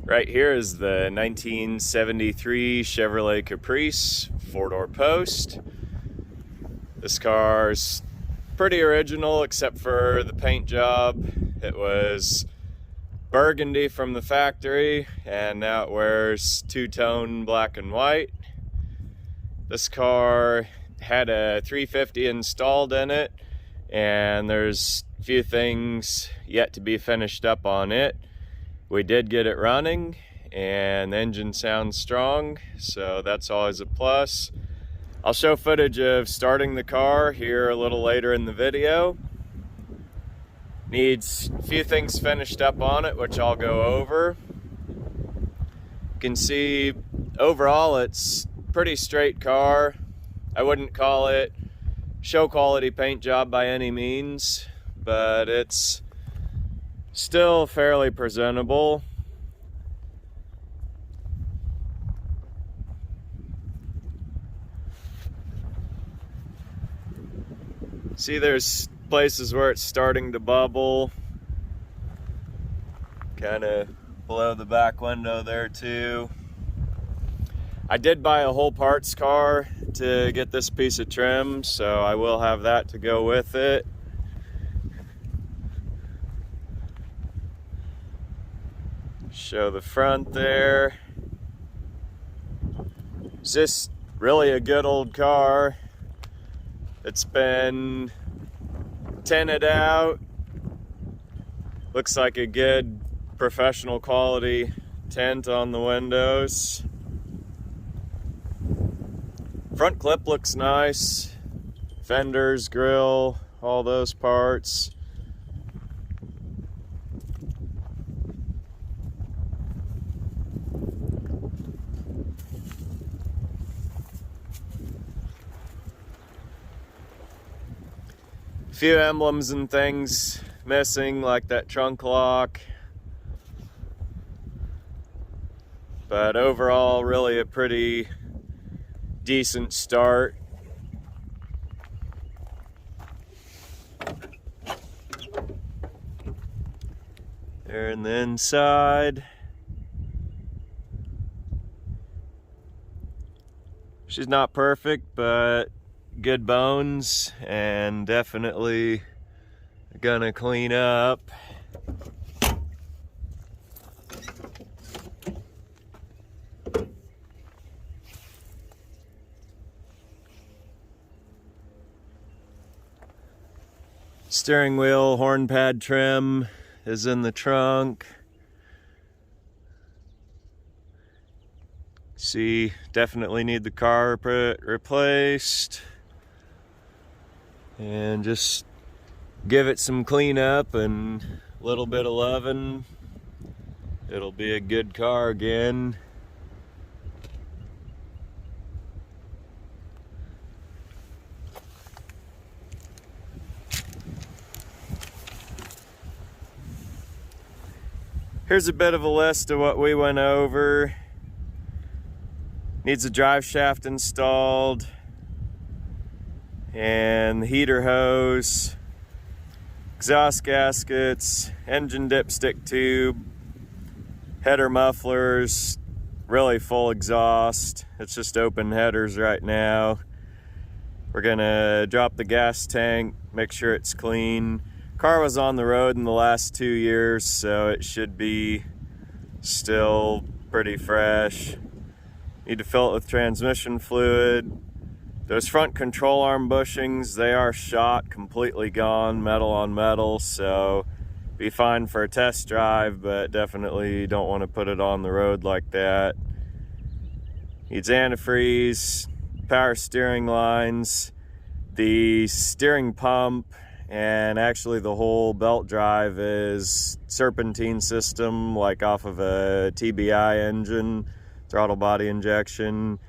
Right here is the 1973 Chevrolet Caprice 4-door post. This car's pretty original except for the paint job. It was burgundy from the factory and now it wears two-tone black and white. This car had a 350 installed in it and there's a few things yet to be finished up on it. We did get it running and the engine sounds strong, so that's always a plus. I'll show footage of starting the car here a little later in the video. Needs a few things finished up on it, which I'll go over. You can see overall it's a pretty straight car. I wouldn't call it show quality paint job by any means, but it's still fairly presentable. See, there's places where it's starting to bubble, kind of below the back window there too. I did buy a whole parts car to get this piece of trim, so I will have that to go with it. Show the front there. It's just really a good old car. It's been tinted out. Looks like a good professional quality tint on the windows. Front clip looks nice. Fenders, grille, all those parts. Few emblems and things missing, like that trunk lock, but overall really a pretty decent start. There in the inside, she's not perfect, but good bones and definitely gonna clean up. Steering wheel horn pad trim is in the trunk. See, definitely need the carpet replaced. And just give it some cleanup and a little bit of loving. It'll be a good car again. Here's a bit of a list of what we went over. Needs a drive shaft installed and the heater hose, exhaust gaskets, engine dipstick tube, header mufflers, really full exhaust. It's just open headers right now. We're gonna drop the gas tank, make sure it's clean. Car was on the road in the last 2 years, so it should be still pretty fresh. Need to fill it with transmission fluid. Those front control arm bushings, they are shot, completely gone, metal on metal, so be fine for a test drive, but definitely don't want to put it on the road like that. Needs antifreeze, power steering lines, the steering pump, and actually the whole belt drive is serpentine system, like off of a TBI engine, throttle body injection.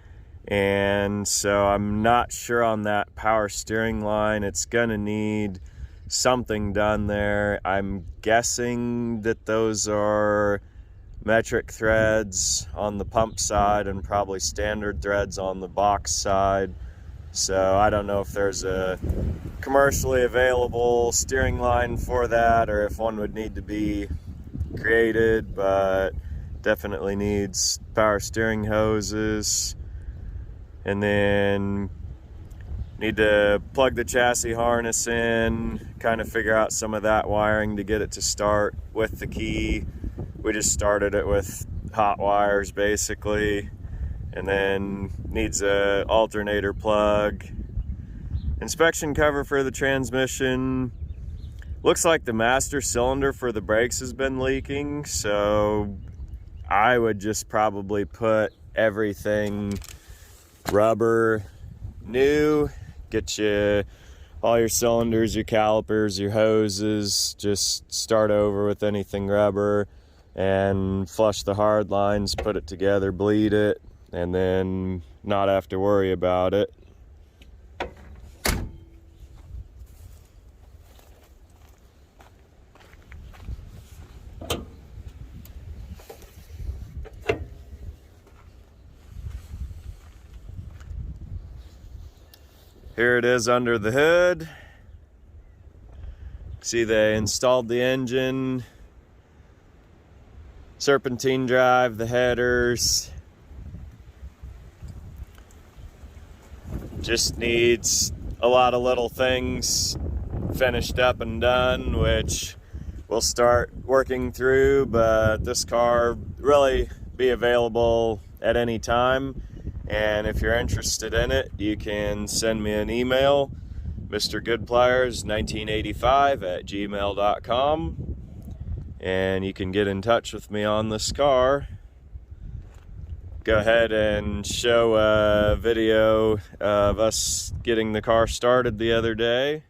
And so I'm not sure on that power steering line. It's gonna need something done there. I'm guessing that those are metric threads on the pump side and probably standard threads on the box side. So I don't know if there's a commercially available steering line for that or if one would need to be created, but definitely needs power steering hoses. And then need to plug the chassis harness in, kind of figure out some of that wiring to get it to start with the key. We just started it with hot wires basically. And then needs a alternator plug. Inspection cover for the transmission. Looks like the master cylinder for the brakes has been leaking, so I would just probably put everything rubber new. Get you all your cylinders, your calipers, your hoses. Just start over with anything rubber and flush the hard lines, put it together, bleed it, and then not have to worry about it. Here it is under the hood. See, they installed the engine, serpentine drive, the headers. Just needs a lot of little things finished up and done, which we'll start working through, but this car really be available at any time. And if you're interested in it, you can send me an email, mrgoodpliers1985@gmail.com, and you can get in touch with me on this car. Go ahead and show a video of us getting the car started the other day.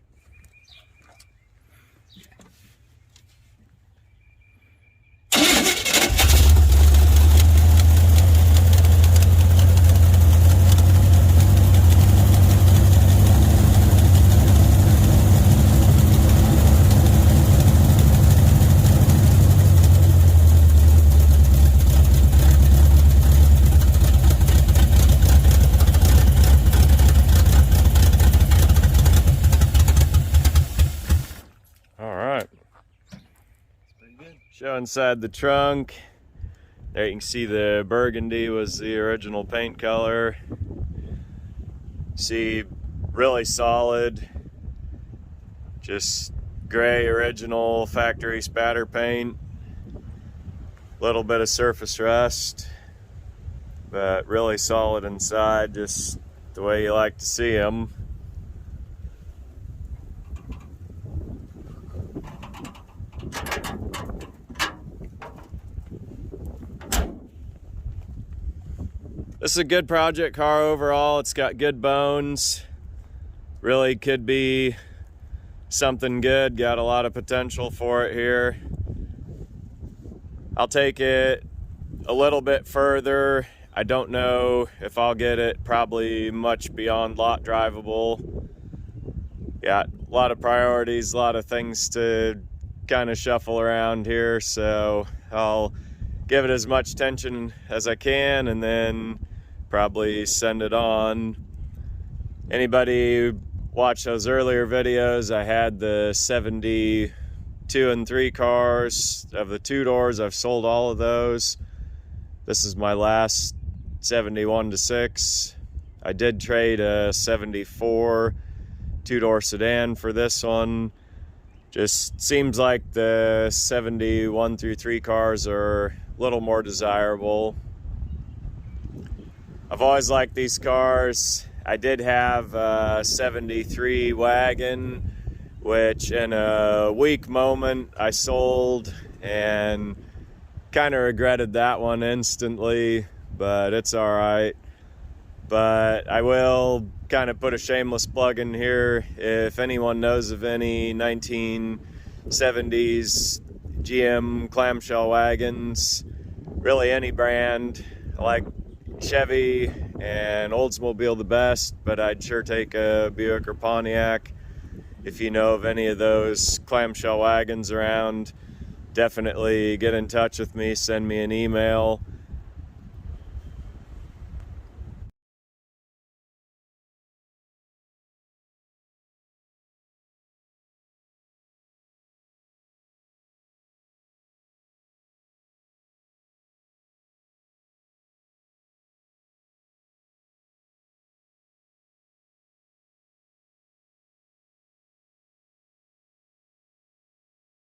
Show inside the trunk. There you can see the burgundy was the original paint color. See, really solid. Just gray original factory spatter paint. Little bit of surface rust, but really solid inside, just the way you like to see them. This is a good project car overall. It's got good bones. Really could be something good. Got a lot of potential for it here. I'll take it a little bit further. I don't know if I'll get it probably much beyond lot drivable. Yeah, a lot of priorities, a lot of things to kind of shuffle around here. So I'll give it as much attention as I can and then probably send it on. Anybody watch those earlier videos, I had the 72 and 3 cars. Of the 2 doors, I've sold all of those. This is my last 71 to 6. I did trade a 74 2-door sedan for this one. Just seems like the 71 through 3 cars are a little more desirable. I've always liked these cars. I did have a 73 wagon, which in a weak moment I sold and kind of regretted that one instantly, but it's all right. But I will kind of put a shameless plug in here. If anyone knows of any 1970s GM clamshell wagons, really any brand, I like Chevy and Oldsmobile the best, but I'd sure take a Buick or Pontiac. If you know of any of those clamshell wagons around, definitely get in touch with me, send me an email.